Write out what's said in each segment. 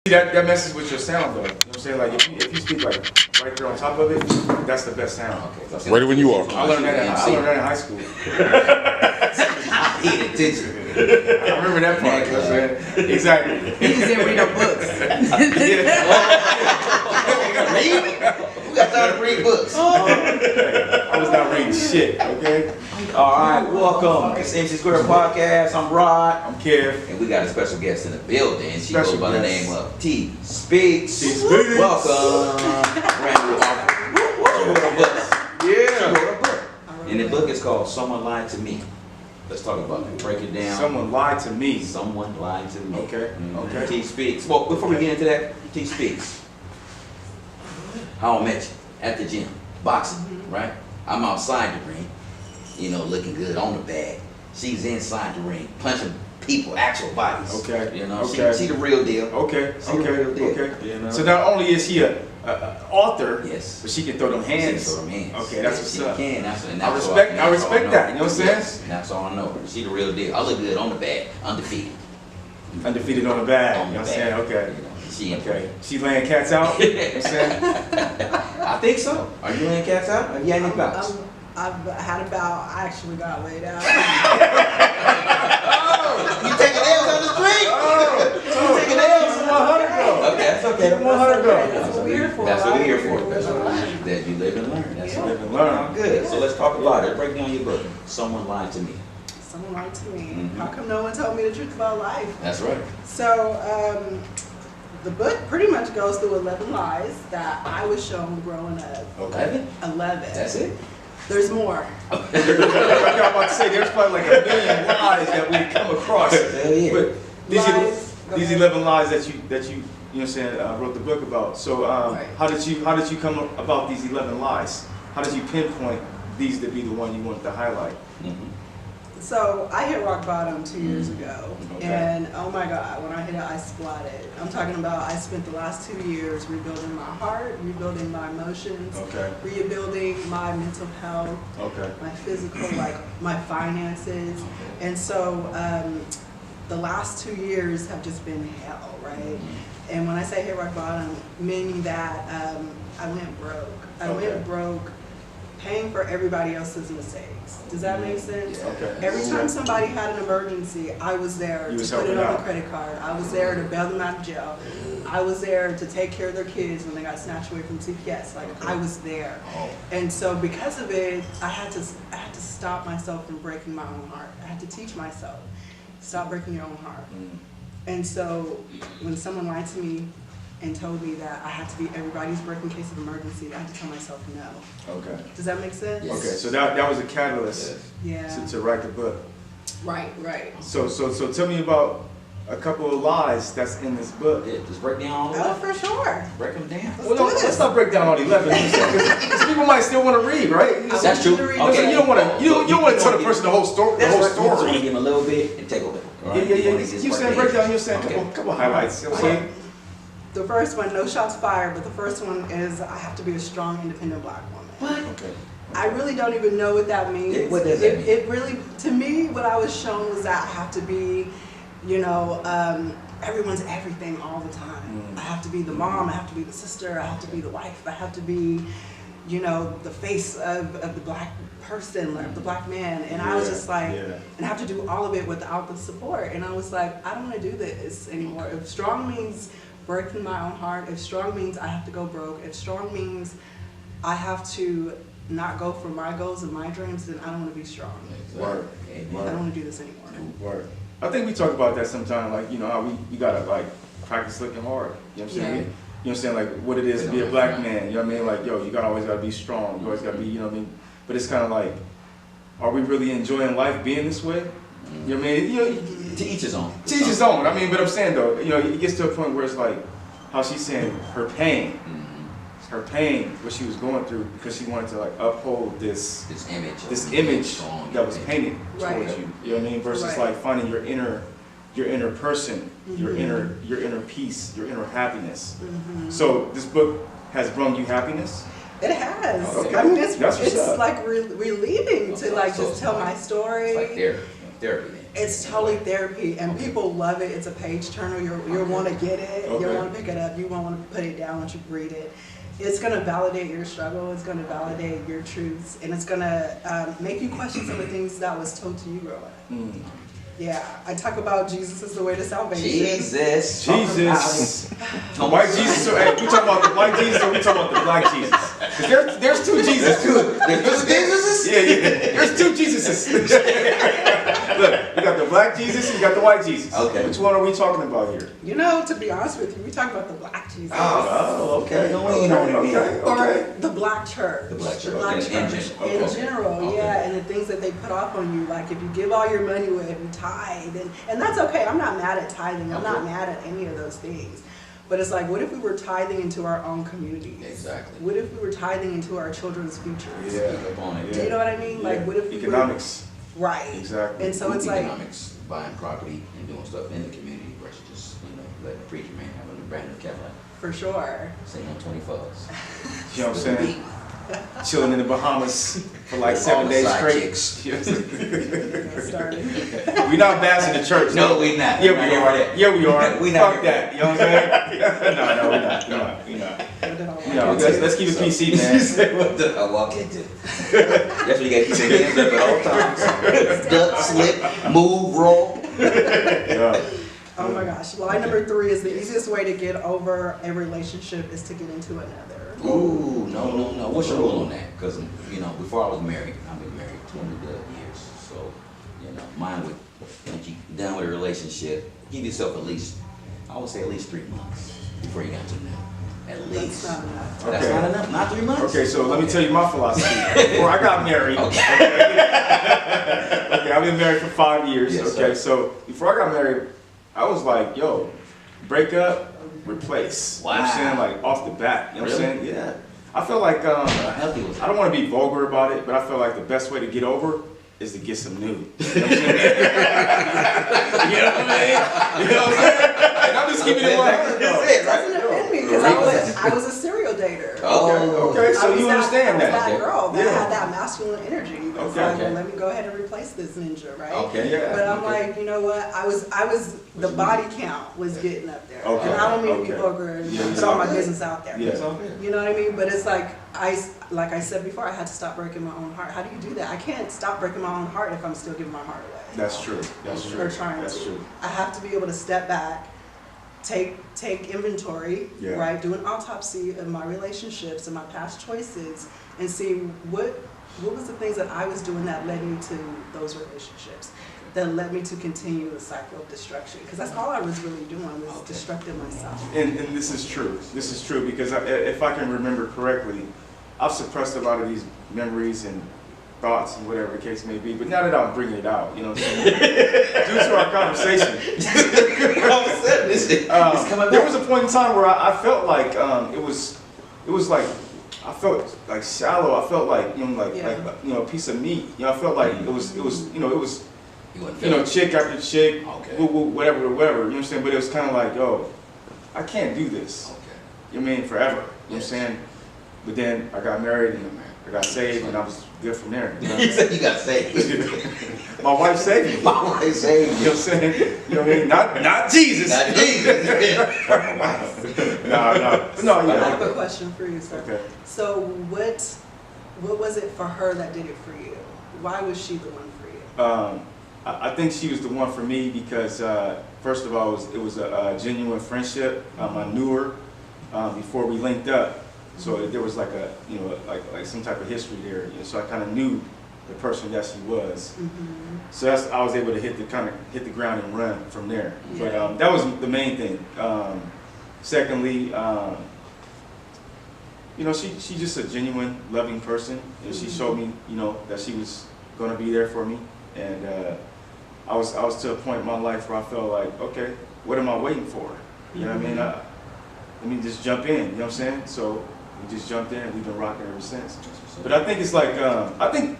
That messes with your sound though. You know what I'm saying? Like if you speak like right there on top of it, that's the best sound. Okay. Right when you are. I learned that in high school. I paid attention. I remember that part. You know what I'm saying? Exactly. He just didn't read no books. Read? We got time to read books. I was not reading shit. Okay. All right, welcome. It's MC Square Podcast. I'm Rod. I'm Kev. And we got a special guest in the building. She Special goes by the guest. name of T Speaks. T Speaks. Welcome. Brand new author. She wrote a book. She Yeah. wrote a book. And the book is called Someone Lied to Me. Let's talk about it. Break it down. Someone lied to me. Someone lied to me. Okay. Okay. T Speaks. Well, before we get into that, T Speaks. How I met you at the gym, boxing, right? I'm outside the ring, you know, looking good on the bag. She's inside the ring, punching people, actual bodies. Okay. You know, Okay. she the real deal. Okay. She the real deal. Okay. You know? So not only is he a author, Yes. but she can throw them hands. She can throw them hands. Okay, that's what's She up. can. I respect that. You know what I'm saying? Yes, and that's all I know. She the real deal. I look good on the bag, undefeated. Undefeated on the bag. On You know the what I'm saying? bag. Okay. You know, she Okay. She laying cats out. You know what I'm saying? I think so. Are you laying cats out? Have you had any bouts? I've had a bout. I actually got laid out. You taking L's on the street? You taking L's? 100 go. Okay, that's okay. 100 go. That's what we're here for. That's what we're here right? for. That's what that you live and learn. That's Yeah. what Live and learn. Good. So let's talk about it. Break down your book. Someone lied to me. Someone lied to me. Mhm. How come no one told me the truth about life? That's right. So, the book pretty much goes through 11 lies that I was shown growing up. 11? 11. That's it? There's more. I'm about to say there's probably like a million lies that we've come across. Hell yeah. But these Lies. Go these ahead. 11 lies that you know what I'm saying wrote the book about. So Right. how did you come about these 11 lies? How did you pinpoint these to be the one you wanted to highlight? Mhm. So I hit rock bottom 2 years ago, Okay. and oh my God, when I hit it, I splatted. I'm talking about I spent the last 2 years rebuilding my heart, rebuilding my emotions, Okay. rebuilding my mental health, Okay. my physical, like my finances, and so the last 2 years have just been hell, right? And when I say hit rock bottom, meaning that I went broke. I Okay. went broke paying for everybody else's mistakes. Does that make sense? Okay. Every time somebody had an emergency, I was there You to was put it helping on out. the credit card. I was there to bail them out of jail. I was there to take care of their kids when they got snatched away from CPS. Like I was there. Oh. And so because of it, I had to stop myself from breaking my own heart. I had to teach myself, stop breaking your own heart. Mm. And so when someone lied to me and told me that I had to be everybody's break in case of emergency, I had to tell myself no. Okay. Does that make sense? Yes. Okay. So that was a catalyst Yeah. to write the book. Right, right. So tell me about a couple of lies that's in this book. Yeah, just break down all of Oh, them. for sure. Break them down. Well, no, let's not break down all 11 because people might still want to read, right? That's true. Okay. So you don't want to you don't want to tell the person the whole story. That's right. You just want to story. give them a little bit and take over. Yeah, yeah, yeah. You saying break down. You're saying Okay. couple highlights. You know what I'm saying? The first one, no shots fired, but the first one is I have to be a strong, independent black woman. What? Okay. I really don't even know what that means. What does that mean? It really, to me, what I was shown was that I have to be, you know, everyone's everything all the time. I have to be the mom, I have to be the sister, I have to be the wife, I have to be, you know, the face of the black person, of the black man. And I was Yeah, just like, yeah. and I have to do all of it without the support. And I was like, I don't want to do this anymore. If strong means breaking my own heart, if strong means I have to go broke, if strong means I have to not go for my goals and my dreams, then I don't want to be strong. Word. I don't want to do this anymore. Word. I think we talk about that sometimes, like, you know, how we gotta like practice looking hard. You know what I'm saying? Yeah. You know what I'm saying? Like what it is to be a black man. You know what I mean? Like, yo, you always gotta be strong. You always gotta be, you know what I mean? But it's kind of like, are we really enjoying life being this way? You know what I mean? You know, To each his own. to each his own. I mean, but I'm saying though, you know, it gets to a point where it's like, how she's saying her pain, what she was going through, because she wanted to like uphold this This image. Strong, that was painted Right. towards you. You know what I mean? Versus Right. like finding your inner person, your Mhm. inner peace, your inner happiness. Mhm. So this book has brought you happiness. It has. Okay. I mean, it's That's what's up. like relieving to like So just tell my story. It's like therapy then. It's totally therapy, and people love it. It's a page turner. You'll want to get it. Okay. You'll want to pick it up. You won't want to put it down once you read it. It's going to validate your struggle. It's going to validate your truths, and it's going to make you question some of the things that was told to you growing up. Mm. Yeah, I talk about Jesus is the way to salvation. Jesus. Jesus. The white Jesus. So, hey, we talking about the white Jesus or we talking about the black Jesus? Because there's two Jesus. There's two Jesuses? Yeah. There's two Jesuses. Look, you got the black Jesus and you got the white Jesus. Okay. Which one are we talking about here? You know, to be honest with you, we talk about the black Jesus. Oh, okay. Or the black church. The black church, The black okay, in church. general. In Okay. general, Okay. yeah, and the things that they put off on you, like if you give all your money away, if you tithe, and that's okay. I'm not mad at tithing. I'm not Okay. mad at any of those things. But it's like, what if we were tithing into our own communities? Exactly. What if we were tithing into our children's futures? Yeah. Speak up on it. Do you know what I mean? Like, Yeah. what if we Economics. were right? Exactly. And so it's like, Economics, buying property and doing stuff in the community versus just, letting the preacher man have a brand new Cadillac, for sure. sitting on 20 foes. You know what I'm saying? Chilling in the Bahamas for like All 7 the days side straight. chicks. You know what I'm saying? Started. We're not bashing the church. No, we not. Yeah, We're not we here are. for that. Yeah, we are. We not Fuck here that. You know what I'm saying? No, we're not. No, let's keep it PC, man. What the I walk into? That's what you got to keep your hands up at all times. Duck, slip, move, roll. Yeah. Oh my gosh. Lie number 3 is the easiest way to get over a relationship is to get into another. Ooh, no. What's your rule on that? Because, before I was married, I've been married 20 years. So, mine would, once you done with a relationship, give yourself at least 3 months before you got to know. At least. That's not enough. That's Okay. not enough. Not 3 months. Okay, so let me tell you my philosophy. Before I got married, okay, I've been married for 5 years. Yes, Okay, sir. so before I got married, I was like, yo, break up, replace. You know what I'm saying? Like off the bat. You know what I'm Really? saying? Yeah. I feel like How healthy was I don't want to be vulgar about it, but I feel like the best way to get over is to get some new. You know what I'm saying? You know what I mean? You know what I'm saying? And I'm just keeping it 100. It doesn't offend me because I was a serial dater. Okay, so you understand I was that. that girl that Yeah. had that masculine energy. It's Okay. like, well, let me go ahead and replace this ninja, right? Okay. Yeah. But I'm Okay. like, you know what? I was the body count was getting up there. Okay. And I don't mean to be Okay. vulgar and Yeah, put all my yeah. business out there. Yeah. You know what I mean? But it's like I said before, I had to stop breaking my own heart. How do you do that? I can't stop breaking my own heart if I'm still giving my heart away. That's true. That's true. Or trying That's to. true. I have to be able to step back, take inventory, Yeah. right? Do an autopsy of my relationships and my past choices, and see what was the things that I was doing that led me to those relationships, that led me to continue the cycle of destruction. Because that's all I was really doing was destructing myself. And this is true. This is true because if I can remember correctly, I've suppressed a lot of these memories and thoughts and whatever the case may be. But now that I'm bringing it out, you know what I'm saying? Due to our conversation, there was a point in time where I felt like it was like I felt like shallow. I felt like a piece of meat. I felt like it was chick after chick, whatever. You know what I'm saying? But it was kind of like, yo, I can't do this. You know what I mean? Forever. You know what I'm saying? But then I got married and I got saved and I was good from there. You know? You said you got saved. My wife saved me. My wife saved You know what I'm saying? You know what I mean? Not Jesus. Not Jesus. No, I yeah. have a question for you, sir. Okay. So what was it for her that did it for you? Why was she the one for you? I think she was the one for me because first of all, it was a genuine friendship. I knew her before we linked up, so there was like like some type of history there. So I kind of knew the person that she was. Mm-hmm. So I was able to hit the ground and run from there. Yeah. But that was the main thing. Secondly, she's just a genuine, loving person, and she showed me, that she was going to be there for me. And I was to a point in my life where I felt like, okay, what am I waiting for? You know what I mean? Let me just jump in. You know what I'm saying? So we just jumped in, and we've been rocking ever since. But I think it's like I think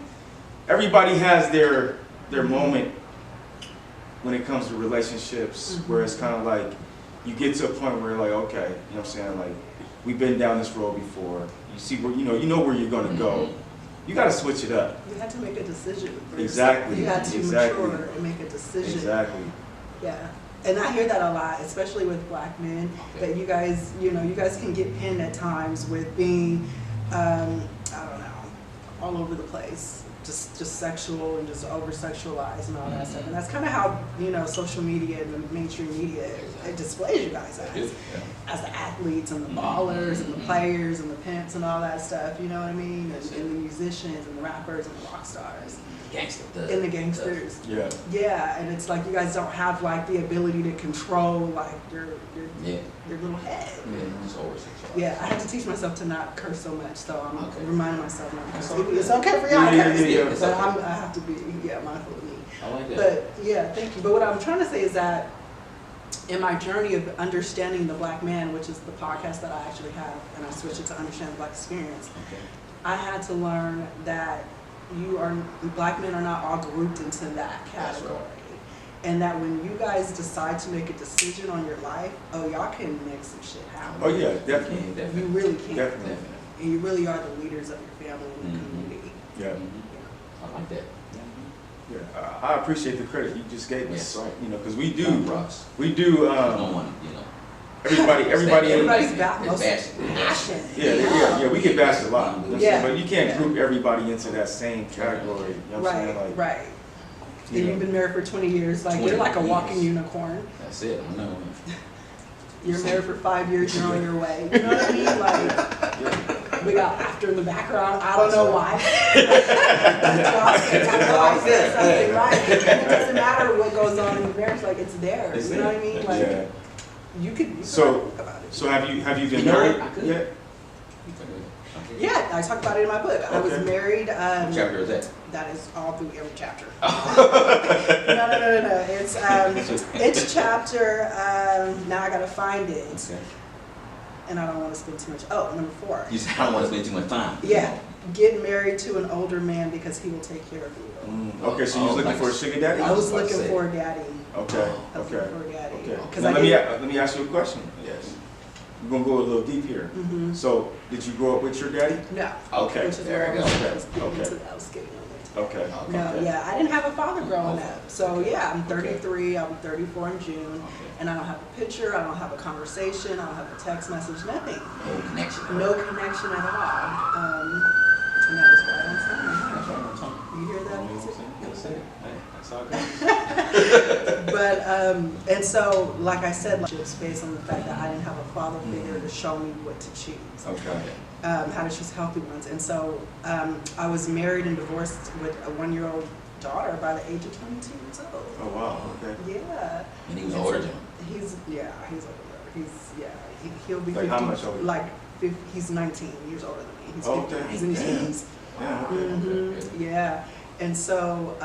everybody has their moment when it comes to relationships, where it's kind of like you get to a point where you're like, okay, you know what I'm saying? Like we've been down this road before. You see where you know where you're gonna go. you got to switch it up. You had to make a decision. For Exactly. yourself. You had to Exactly. mature and make a decision. Exactly. Yeah. And I hear that a lot, especially with black men, that you guys, you guys can get pinned at times with being, I don't know, all over the place, just sexual and just over sexualized and all that stuff. And that's kind of how, social media and the mainstream media, it displays you guys as the athletes and the ballers and the players and the pimps and all that stuff, you know what I mean? And the musicians and the rappers and the rock stars. And the gangsters. Yeah. Yeah, and it's like you guys don't have like the ability to control like your little head. Yeah, I had to teach myself to not curse so much, so I'm reminding myself not to curse. It's okay for y'all to curse, but I have to be mindful of me. I like that. But yeah, thank you. But what I'm trying to say is that in my journey of understanding the black man, which is the podcast that I actually have, and I switched it to Understand the Black Experience, I had to learn that black men are not all grouped into that category. And that when you guys decide to make a decision on your life, y'all can make some shit happen. Oh yeah, definitely. You really can. Definitely. And you really are the leaders of your family and the community. Yeah. I like that. Yeah. I appreciate the credit you just gave us. Yes. Because we do. No one, Everybody's back. passion. Yeah, we get bashed a lot. Yeah. But you can't group everybody into that same category. You know what I'm saying? Right. And you've been married for 20 years. Like, you're like a walking unicorn. That's it. I know. You're married for 5 years, you're on your way. You know what I mean? Like, we got laughter in the background. I don't know why. Something, right? And it doesn't matter what goes on in the marriage, like, it's there. You know what I mean? Like, you could talk about it. So have you been married yet? Yeah, I talk about it in my book. I was married. What chapter is that? That is all through every chapter. No. It's chapter. Now I gotta find it. Okay. And I don't want to spend too much. Oh, number 4. You said I don't want to spend too much time. Yeah, get married to an older man because he will take care of you. Okay, so you was looking for a sugar daddy? I was looking for a daddy. Okay. I was looking for a daddy. Okay. Now, let me ask you a question. Yes. We're gonna go a little deep here. Mm-hmm. So, did you grow up with your daddy? No. Okay. Which is There where we go. I was getting Okay. into. I was getting on it. Okay. No, yeah, I didn't have a father growing up. So yeah, I'm 33, I'll be 34 in June, and I don't have a picture, I don't have a conversation, I don't have a text message, nothing. No connection. No connection at all. And that is why I'm saying. You hear that music? That's all good. But, and so, like I said, just based on the fact that I didn't have a father figure to show me what to choose. Okay. How to choose healthy ones. And so I was married and divorced with a 1-year-old daughter by the age of 22 years old. Oh wow. Okay. Yeah. And he was older than him. He's older. He'll be 50. Like how much older? Like 50, he's 19 years older than me. He's 50. Okay. He's in his Damn. teens. Yeah. Okay. Mm-hmm. Yeah. And so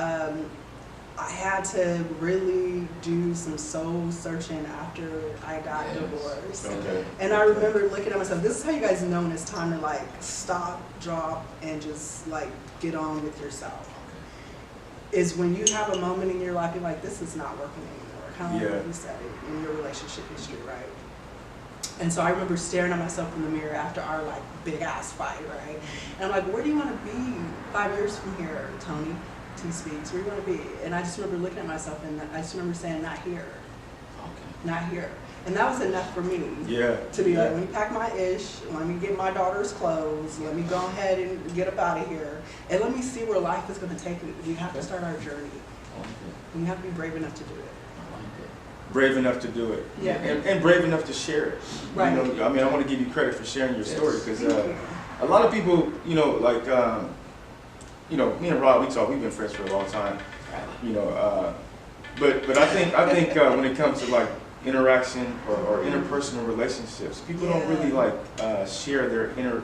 I had to really do some soul searching after I got divorced. Okay. And I remember looking at myself, this is how you guys know when it's time to like stop, drop, and just like get on with yourself. Is when you have a moment in your life, you're like, this is not working anymore. Kind of like what you said in your relationship history, right? And so I remember staring at myself in the mirror after our like big ass fight, right? And I'm like, where do you want to be 5 years from here, Tony? T Speaks, where do you want to be? And I just remember looking at myself and I just remember saying, not here. Okay. Not here. And that was enough for me. Yeah. To be like, let me pack my ish, let me get my daughter's clothes, let me go ahead and get up out of here, and let me see where life is going to take me. We have to start our journey. I like that. And you have to be brave enough to do it. I like that. Brave enough to do it. Yeah. And brave enough to share it. Right. You know, I mean, I want to give you credit for sharing your story because Thank you. a lot of people, you know, like, me and Rob, we've been friends for a long time. You know, but I think when it comes to like interaction or interpersonal relationships, people don't really like share their inner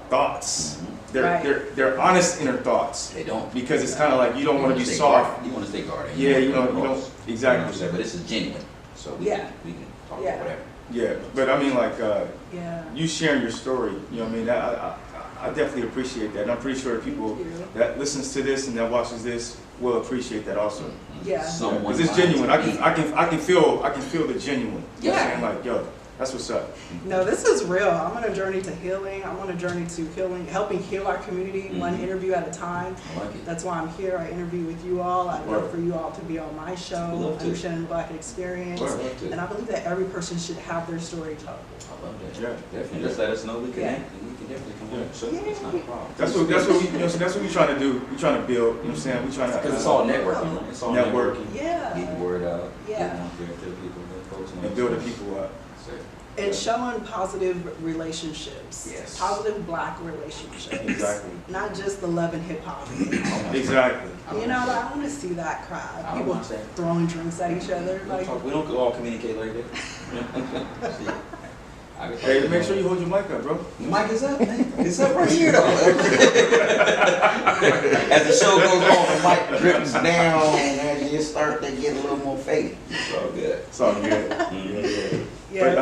thoughts, their honest inner thoughts. They don't. Because it's kind of like you don't want to be soft. You want to stay guarded. Yeah, you don't exactly. But this is genuine, so we can talk about whatever. Yeah, but I mean like Yeah. you sharing your story. You know what I mean? I definitely appreciate that, and I'm pretty sure people that listens to this and that watches this will appreciate that also. Yeah. Because it's genuine. I can feel the genuine. You know what I'm saying? Like, yo, That's what's up. No, this is real. I'm on a journey to healing. I'm on a journey to healing, helping heal our community one interview at a time. I like it. That's why I'm here. I interview with you all. I'd love Word. for you all to be on my show, We'd love to. Understanding the Black Experience. Word. Love to. And I believe that every person should have their story told. I love that. Yeah. Definitely. Just let us know we can Yeah. and we can definitely come on. Yeah. So it's not a problem. That's what we you know, so that's what we trying to do. We trying to build. You know what I'm saying? We trying to Because it's all networking. Right? It's all Networking. networking. Yeah. Get the word out. Yeah. Get it out there to the people, let folks know. and building people up. So, And showing positive relationships. Yes. Positive Black relationships. Exactly. Not just the love and hip hop. Exactly. You know, I want to see that crowd. I don't People mind that. throwing drinks at each other. we, Like, don't talk, we don't all communicate like that. See, I can talk Hey, to make sure you. you hold your mic up, bro. The mic is up, man. It's up right here, though. As the show goes on, the mic drips down, and as you start to get a little more faded. It's all good. It's all good. Yeah.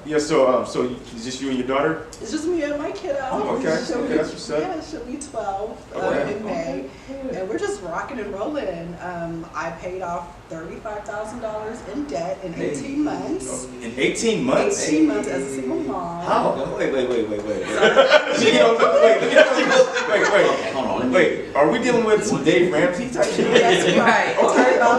yeah. But so it's just you and your daughter? It's just me and my kiddo. Oh, okay. She'll Okay, be- that's what's up. Yeah, she'll be 12 Okay. in May. And we're just rocking and rolling. I paid off $35,000 in debt in 18 months. In 18 months? 18 months as a single mom. How? Wait. She goes, wait. Okay, hold on. Let me. Wait, are we dealing with some Dave Ramsey type shit? That's right.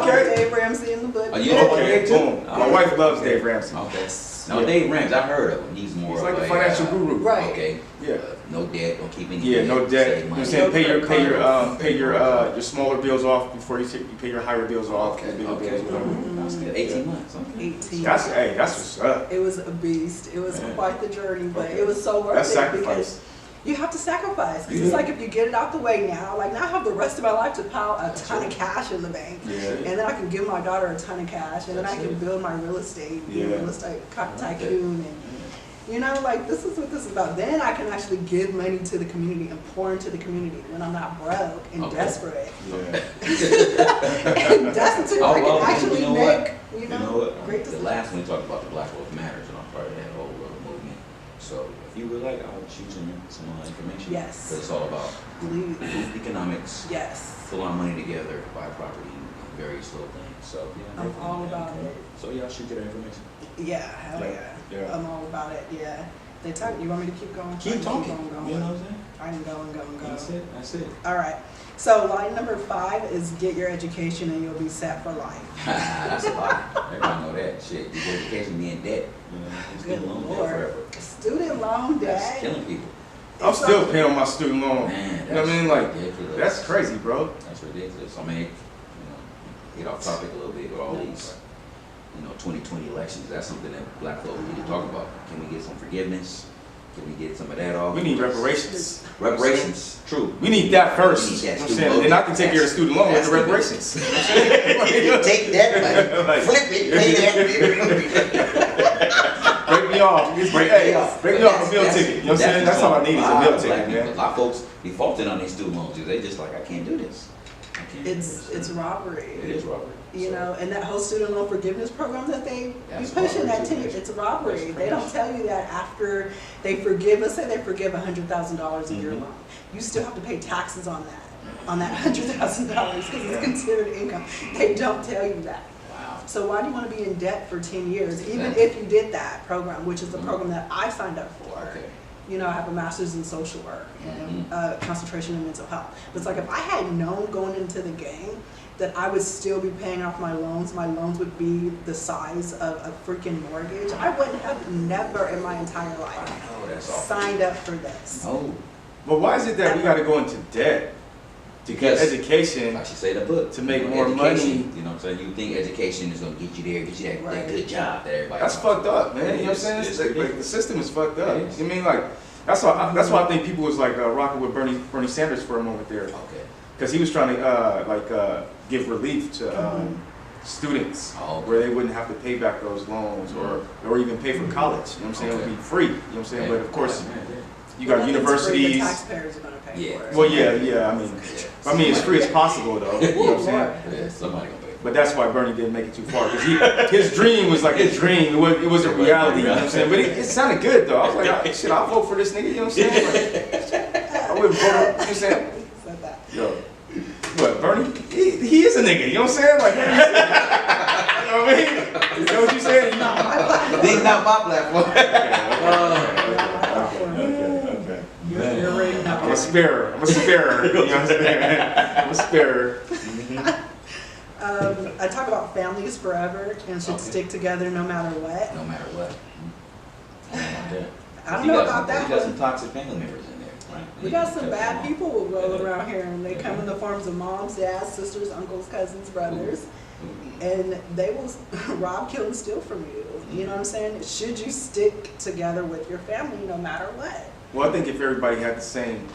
Okay. Dave Ramsey in the book. Are you Yeah. Okay, boom. My wife loves Dave Ramsey. Okay. Now, Yeah. Dave Ramsey, I've heard of him. He's more He's of like the a, financial guru. Right. Okay. Yeah. No debt. Don't keep any. Yeah, no debt. Save You know what money. I'm saying? Pay your cards. your smaller bills off before you pay your higher bills off. Okay. your bigger Okay. bills, whatever. That's good. 18 months. Okay. 18. That's what's up. It was a beast. It was Man. quite the journey, but Okay. it was so worth That's it sacrifice. because you have to sacrifice. 'Cause Yeah. it's like if you get it out the way now, like now I have the rest of my life to pile a ton of cash in the bank. Yeah. And then I can give my daughter a ton of cash, and then I That's can it. build my real estate, be a Yeah. real estate like that. tycoon, and you know, like this is what this is about. Then I can actually give money to the community and pour into the community when I'm not broke and Okay. desperate. Yeah. And destitute, I well, can actually you know what? make, you know, what? great The decisions. last one we talked about the Black Lives Matters, and I'm part of that whole movement. So if you would like, I'll shoot you some information. Yes. Because it's all about Please. group economics, Yes. pull our money together, buy property, and various little things. So yeah, I'm definitely, all yeah, about okay. it. So yeah, I'll shoot you that information. Yeah, hell yeah. Yeah. I'm all about it, yeah. They talk, you want me to keep going? Keep I can talking. Going. You know what I'm saying? I can go. That's it. That's it. All right. So line number 5 is get your education and you'll be set for life. That's a lot. Everybody know that shit. Your education be in debt. You know, it's Good been a long day Lord. forever. Student loan That's debt. killing people. I'm still paying on my student loan. Man, You know what I mean? Like, ridiculous. that's crazy, bro. That's ridiculous. I mean, you know, get off topic a little bit with all these, 2020 elections. That's something that black folks need to talk about. Can we get some forgiveness? Can we get some of that off? We need reparations. reparations. True. We need that first. We need that You know what I'm student saying? loan. Then I can take care of the student loan with the That's the reparations. Take that money, Like, flip it, pay that. break me off. Break me off a meal ticket. You know what I'm saying? That's all I need is a meal ticket, man. A lot of folks defaulting on these student loans. They just like, I can't do this. I can't do this. It's robbery. It is robbery. You So, know, and that whole student loan forgiveness program that they be That's pushing robbery that too. 10 years, it's robbery. That's They don't crazy. tell you that after they forgive, let's say they forgive $100,000 of your Mhm. loan. You still have to pay taxes on that $100,000 because it's considered income. They don't tell you that. Wow. So why do you want to be in debt for 10 years, even Exactly. if you did that program, which is the Mhm. program that I signed up for? Okay. You know, I have a master's in social work and Mhm. concentration in mental health. But it's like if I had known going into the game that I would still be paying off my loans would be the size of a freaking mortgage, I wouldn't have never in my entire life Oh, that's awful. signed up for this. No. But why is it that we got to go into debt to get Because- education? Like she said in the book. To make you know, more money. education, You know what I'm saying? You think education is going to get you there, get you that Right. good job that everybody That's wants. fucked up, man. You know what I'm It's- saying? it's It's like the ridiculous. system is fucked up. It is. I mean, like that's why I think people was like rocking with Bernie Sanders for a moment there, Okay. because he was trying to give relief to students Oh, where they wouldn't have to pay back those loans or even pay for college. You know what I'm saying? It would be free. You know what I'm saying? But of course, you got Well, it's free, universities. The taxpayers are going to pay Yeah. for it. Well, yeah. I mean, as free as possible though. You know what I'm saying? Yeah, somebody gonna pay. But that's why Bernie didn't make it too far, because his dream was like a dream. It wasn't reality, you know what I'm saying? But it sounded good though. I was like, shit, I'll vote for this nigga, you know what I'm saying? Like, I wouldn't vote, you know what I'm saying? Said that. Yo, what, Bernie? He is a nigga, you know what I'm saying? Like, you know what I mean? You know what you saying? No, my But these not my platform. Okay. You're already not. I'm a sparer. I'm a sparer. You know what I'm saying? I'm a sparer. I talk about families forever and should Okay. stick together no matter what. No matter what. I don't know about that You got one. some toxic family members in there, right? We got some bad people who roll around here, and they come in the forms of moms, dads, sisters, uncles, cousins, brothers, and they will rob, kill, and steal from you. You know what I'm saying? Should you stick together with your family no matter what? Well, I think if everybody had the same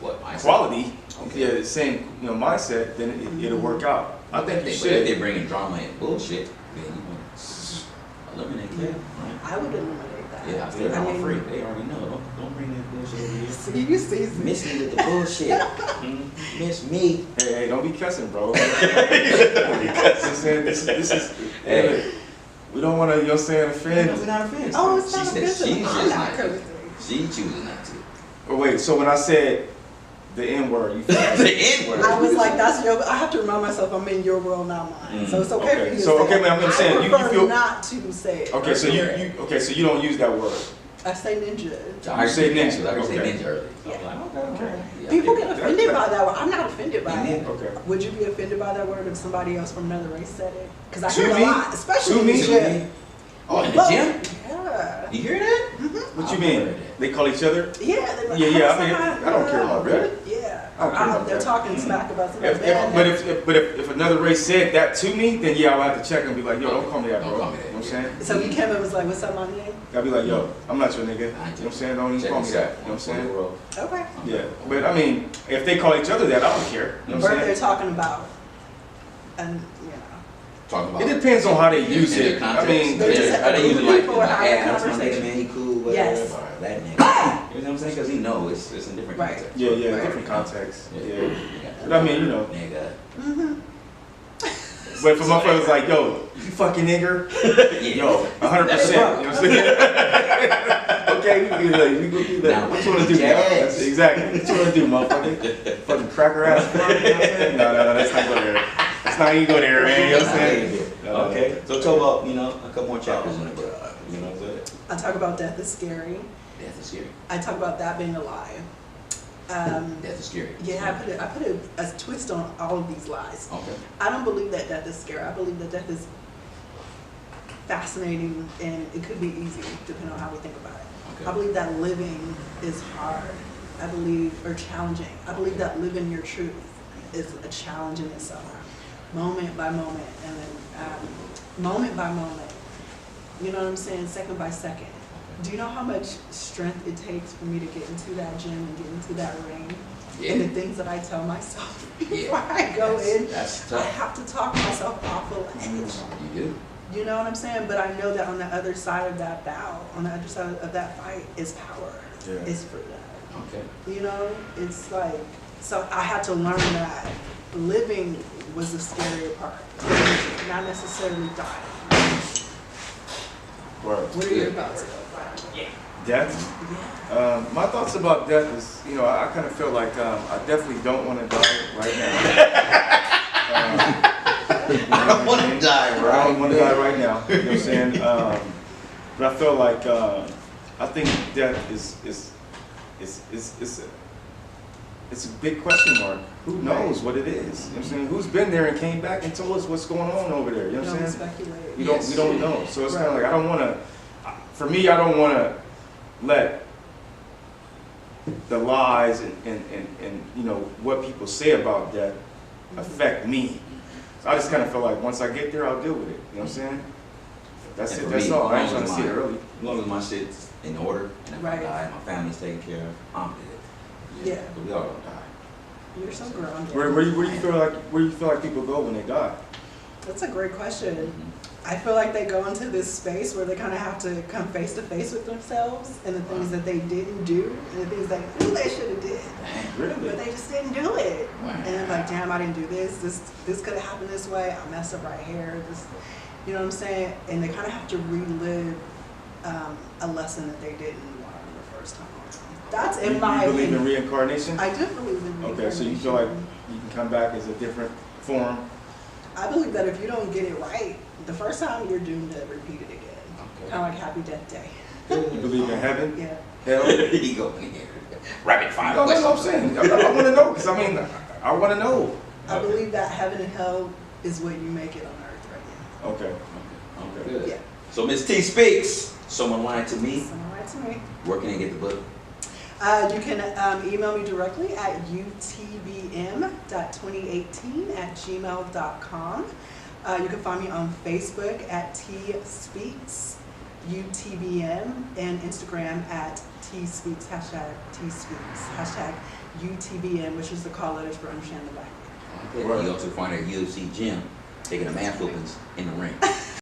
What, mindset? quality, Okay. yeah, the same mindset, then it'll work out. I think you But if should. they're bringing drama and bullshit, then you want to eliminate that, right? I would eliminate that. Yeah, I feel I I'm mean, free. They already know. Don't bring that bullshit over here. See, you see, Miss me with the bullshit. Miss me. Hey, don't be cussing, bro. I'm saying this is. Hey. We don't want to, you know what I'm saying, offend. We're not offensive. Oh, it's not She said offensive. she's I'm just not not to. cursing. She chooses not to. Oh, wait, so when I said the N word, you feel like, The N-word. I was like, that's your. I have to remind myself I'm in your world, not mine. So it's okay Okay. for you to So, say. okay, man, I'm saying, I you prefer feel- not to say it. okay, so you don't use that word. I say ninja. I say heard ninja, I heard say okay. ninja earlier. Yeah. I was like, okay. Yeah, People I get that. offended by that word. I'm not offended by Me it. neither. Okay. Would you be offended by that word if somebody else from another race said it? Because I To hear it a me? lot, especially To in the me? gym. Oh, in the Well, gym? Yeah. You hear that? What you I've mean? heard that. They call each other? Yeah. They're like, Yeah, "Oh, I mean, somebody- I don't care about that. Yeah. I don't care about They're that. talking smack about somebody. But if another race said that to me, then yeah, I'll have to check and be like, yo, don't call me that, bro. Don't call me You that, know what I'm yeah. saying? So he came and was like, "What's up, my name?" I'll be like, yo, I'm not your nigga. You know what I'm saying? Don't even Check call me yourself. that. You know what I'm saying? Okay. Yeah. But I mean, if they call each other that, I don't care. You know Or what I'm they're saying? talking about, and you know. Talking about It depends on how they use in it. their I context. mean, They're just- Are they using like, people are having that's my nigga, conversation. man, he cool, whatever, Yes. or that nigga. You know what I'm saying? Because he knows it's in different Right. context. yeah, Right. different context. Yeah. Yeah. You But got I mean, you know. nigga. Mm-hmm. But if a motherfucker's like, yo, you fucking nigger, yo, 100%. You know what I'm saying? Okay, we can do that. Now, What you wanna do? yes. That's exactly. What you wanna do, motherfucker? Fucking cracker ass. fuck, you know what I'm saying? No, let's not go there. Let's not even go there, man. You know what I'm saying? Okay, so talk about, a couple more chapters in the book. You know what I'm saying? I talk about death is scary. Death is scary. I talk about that being a lie. Death is scary. Yeah, I put a twist on all of these lies. Okay. I don't believe that death is scary. I believe that death is fascinating and it could be easy depending on how we think about it. Okay. I believe that living is hard. I believe, or challenging. I believe that living your truth is a challenge in itself, moment by moment, and then moment by moment. You know what I'm saying? Second by second. Do you know how much strength it takes for me to get into that gym and get into that ring? Yeah. And the things that I tell myself before Yeah. I go in, That's I tough. have to talk myself off the ledge. You do. You know what I'm saying? But I know that on the other side of that battle, on the other side of that fight, is power. Yeah. Is freedom. Okay. You know, it's like, so I had to learn that living was the scarier part, not necessarily dying. Word. What are your thoughts? Death? Yeah. My thoughts about death is, I kind of feel like I definitely don't want to die right now. I don't want to die, I don't want to die right now. You know what I'm saying? But I feel like I think death is it's a big question mark. Who knows what it is? You know what I'm saying? Who's been there and came back and told us what's going on over there? You know what I'm Don't saying? speculate. We Yes. don't know. So it's kind of Right. like I don't want to. For me, I don't want to let the lies and what people say about death affect me. So I just kind of feel like once I get there, I'll deal with it. You know what I'm saying? That's And it. for That's me, all. I ain't as trying to long see it as early. As long as my shit's in order and if Right. I die, my family's taken care of, I'm good. Yeah. But we all gonna die. You're so grounded. Where do you feel like people go when they die? That's a great question. Mhm. I feel like they go into this space where they kind of have to come face to face with themselves and the things that they didn't do and the things they knew they should have did, Dang. but they just didn't do it. Wow. And then like, damn, I didn't do this. This could have happened this way. I messed up right here. You know what I'm saying? And they kind of have to relive a lesson that they didn't learn the first time around. That's in my You believe in opinion. reincarnation? I do believe in Okay, so you feel like you can come back as a different form. I believe that if you don't get it right the first time, you're doomed to repeat it again. Kind of like Happy Death Day. You believe in heaven, Yeah. hell? He go in here. Rapid fire No, that's what I'm questions. saying. I want to know, because I mean, I want to know. I believe that heaven and hell is what you make it on earth right Okay. Okay, Okay. good. Yeah. So Miss T speaks. Someone lied to now. me. Someone write to me. Where can I get the book? You can email me directly at utbm.2018@gmail.com. You can find me on Facebook at T Speaks UTBM and Instagram at T Speaks, hashtag T Speaks, hashtag UTBM, which is the call letters for Understand the Black. Okay. You also find her at UFC gym taking a man whoopings in the ring.